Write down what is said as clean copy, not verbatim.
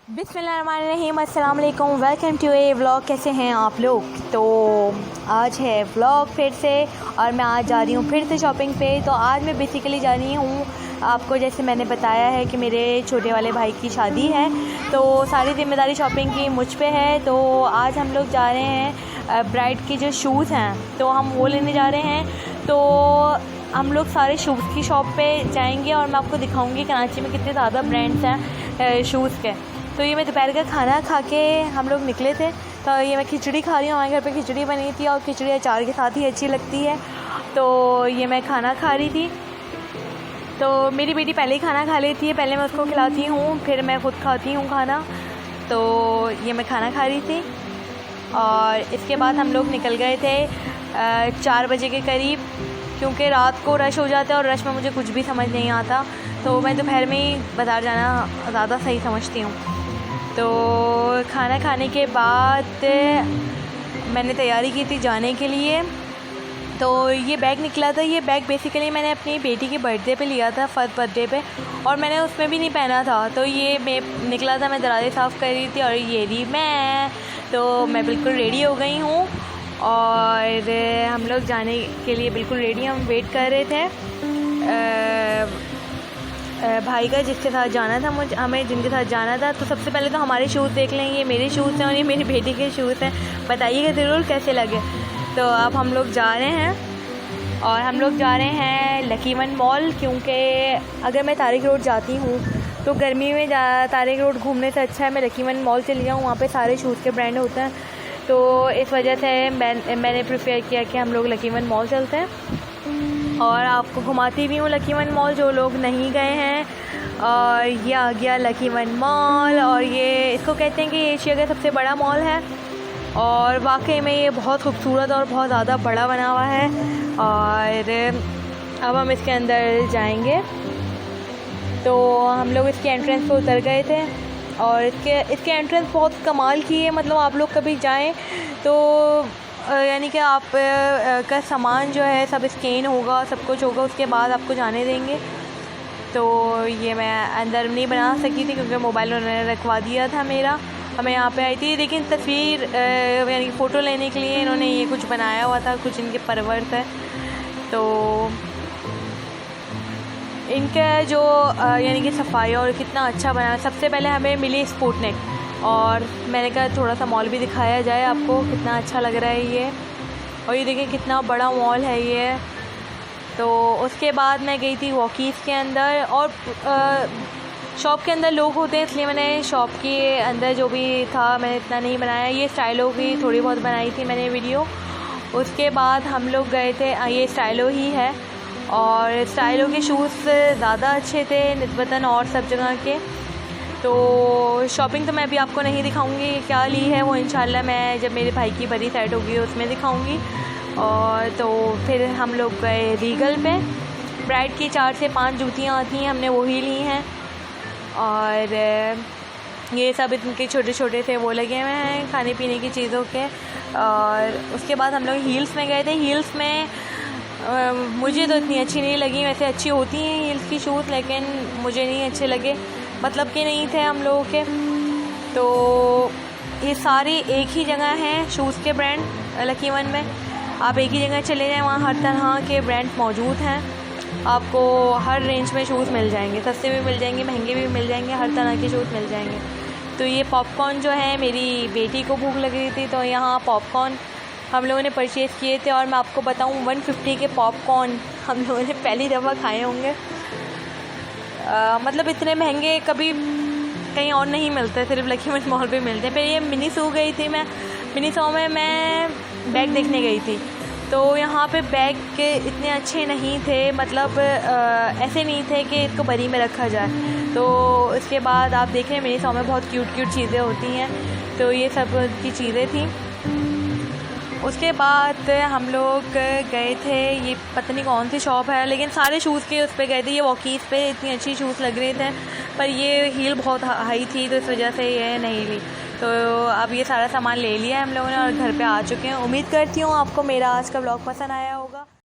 बिस्मिल्लाहिर्रहमानिर्रहीम, अस्सलाम वालेकुम, वेलकम टू ए व्लॉग। कैसे हैं आप लोग? तो आज है व्लॉग फिर से, और मैं आज जा रही हूँ फिर से शॉपिंग पे। तो आज मैं बेसिकली जा रही हूँ, आपको जैसे मैंने बताया है कि मेरे छोटे वाले भाई की शादी है, तो सारी ज़िम्मेदारी शॉपिंग की मुझ पे है। तो आज हम लोग जा रहे हैं ब्राइड के जो शूज़ हैं तो हम वो लेने जा रहे हैं। तो हम लोग सारे शूज़ की शॉप पे जाएंगे और मैं आपको दिखाऊंगी कराची में कितने ज़्यादा ब्रांड्स हैं शूज़ के। तो ये मैं दोपहर का खाना खा के हम लोग निकले थे। तो ये मैं खिचड़ी खा रही हूँ, हमारे घर पे खिचड़ी बनी थी और खिचड़ी अचार के साथ ही अच्छी लगती है। तो ये मैं खाना खा रही थी। तो मेरी बेटी पहले ही खाना खा लेती है, पहले मैं उसको खिलाती हूँ फिर मैं खुद खाती हूँ खाना। तो ये मैं खाना खा रही थी और इसके बाद हम लोग निकल गए थे 4 बजे के करीब, क्योंकि रात को रश हो जाता है और रश में मुझे कुछ भी समझ नहीं आता। तो मैं दोपहर में ही बाज़ार जाना ज़्यादा सही समझती हूँ। तो खाना खाने के बाद मैंने तैयारी की थी जाने के लिए। तो ये बैग निकला था, ये बैग बेसिकली मैंने अपनी बेटी के बर्थडे पे लिया था, फर्स्ट बर्थडे पे, और मैंने उसमें भी नहीं पहना था। तो ये मैं निकला था, मैं दराज़ें साफ़ कर रही थी और ये रही मैं। तो मैं बिल्कुल रेडी हो गई हूँ और हम लोग जाने के लिए बिल्कुल रेडी, हम वेट कर रहे थे भाई का जिसके साथ जाना था, हमें जिनके साथ जाना था। तो सबसे पहले तो हमारे शूज़ देख लें, ये मेरे शूज़ हैं और ये मेरी बेटी के शूज़ हैं। बताइएगा ज़रूर कैसे लगे। तो अब हम लोग जा रहे हैं और हम लोग जा रहे हैं लकी वन मॉल, क्योंकि अगर मैं तारिक रोड जाती हूँ तो गर्मी में तारिक रोड घूमने से अच्छा है मैं लकी वन मॉल चली जाऊँ, वहाँ पे सारे शूज़ के ब्रांड होते हैं। तो इस वजह से मैंने प्रेफर किया कि हम लोग लकी वन मॉल चलते हैं और आपको घुमाती भी हूँ लकी वन मॉल जो लोग नहीं गए हैं। और ये आ गया लकी वन मॉल, और ये इसको कहते हैं कि एशिया का सबसे बड़ा मॉल है और वाकई में ये बहुत खूबसूरत और बहुत ज़्यादा बड़ा बना हुआ है। और अब हम इसके अंदर जाएंगे। तो हम लोग इसके एंट्रेंस पे उतर गए थे और इसके एंट्रेंस बहुत कमाल की है। मतलब आप लोग कभी जाएं तो यानी कि आप का सामान जो है सब स्कैन होगा, सब कुछ होगा, उसके बाद आपको जाने देंगे। तो ये मैं अंदर नहीं बना सकी थी क्योंकि मोबाइल उन्होंने रखवा दिया था मेरा, और मैं यहाँ पे आई थी। लेकिन तस्वीर यानी फ़ोटो लेने के लिए इन्होंने ये कुछ बनाया हुआ था, कुछ इनके परवर्त है। तो इनका जो यानी कि सफाई और कितना अच्छा बना। सबसे पहले हमें मिली स्पुतनिक, और मैंने कहा थोड़ा सा मॉल भी दिखाया जाए आपको, कितना अच्छा लग रहा है ये। और ये देखिए कितना बड़ा मॉल है ये। तो उसके बाद मैं गई थी वॉकीज़ के अंदर, और शॉप के अंदर लोग होते हैं इसलिए मैंने शॉप के अंदर जो भी था मैंने इतना नहीं बनाया। ये स्टाइलो की थोड़ी बहुत बनाई थी मैंने वीडियो। उसके बाद हम लोग गए थे, ये स्टाइलो ही है, और स्टाइलो के शूज़ ज़्यादा अच्छे थे निस्बतन और सब जगह के। तो शॉपिंग तो मैं अभी आपको नहीं दिखाऊंगी क्या ली है, वो इंशाल्लाह मैं जब मेरे भाई की बड़ी साइड होगी उसमें दिखाऊंगी। और तो फिर हम लोग गए रीगल पे, ब्राइड की 4 से 5 जूतियाँ आती हैं, हमने वही ली हैं। और ये सब इनके छोटे छोटे से वो लगे हुए हैं खाने पीने की चीज़ों के। और उसके बाद हम लोग हील्स में गए थे। हील्स में मुझे तो इतनी अच्छी नहीं लगी, वैसे अच्छी होती हैं हील्स की शूज़, लेकिन मुझे नहीं अच्छे लगे, मतलब कि नहीं थे हम लोगों के। तो ये सारे एक ही जगह हैं शूज़ के ब्रांड लकी वन में। आप एक ही जगह चले जाएं, वहाँ हर तरह के ब्रांड मौजूद हैं। आपको हर रेंज में शूज़ मिल जाएंगे, सस्ते भी मिल जाएंगे, महंगे भी मिल जाएंगे, हर तरह के शूज़ मिल जाएंगे। तो ये पॉपकॉर्न जो है, मेरी बेटी को भूख लग रही थी तो यहाँ पॉपकॉर्न हम लोगों ने परचेज़ किए थे। और मैं आपको बताऊँ 150 के पॉपकॉर्न हम लोगों ने पहली दफ़ा खाए होंगे। मतलब इतने महंगे कभी कहीं और नहीं मिलते, सिर्फ लकी वन मॉल पे मिलते हैं। फिर ये मिनी सू गई थी मैं, मिनी सू में मैं बैग देखने गई थी। तो यहाँ पे बैग के इतने अच्छे नहीं थे, मतलब ऐसे नहीं थे कि इसको बरी में रखा जाए। तो इसके बाद आप देख रहे हैं मिनी सू में बहुत क्यूट क्यूट चीज़ें होती हैं, तो ये सब की चीज़ें थी। उसके बाद हम लोग गए थे, ये पता नहीं कौन सी शॉप है, लेकिन सारे शूज़ के उस पर गए थे। ये वॉकीज़ पे इतनी अच्छी शूज़ लग रहे थे, पर ये हील बहुत हाई थी तो इस वजह से ये नहीं ली। तो अब ये सारा सामान ले लिया है हम लोगों ने और घर पे आ चुके हैं। उम्मीद करती हूँ आपको मेरा आज का व्लॉग पसंद आया होगा।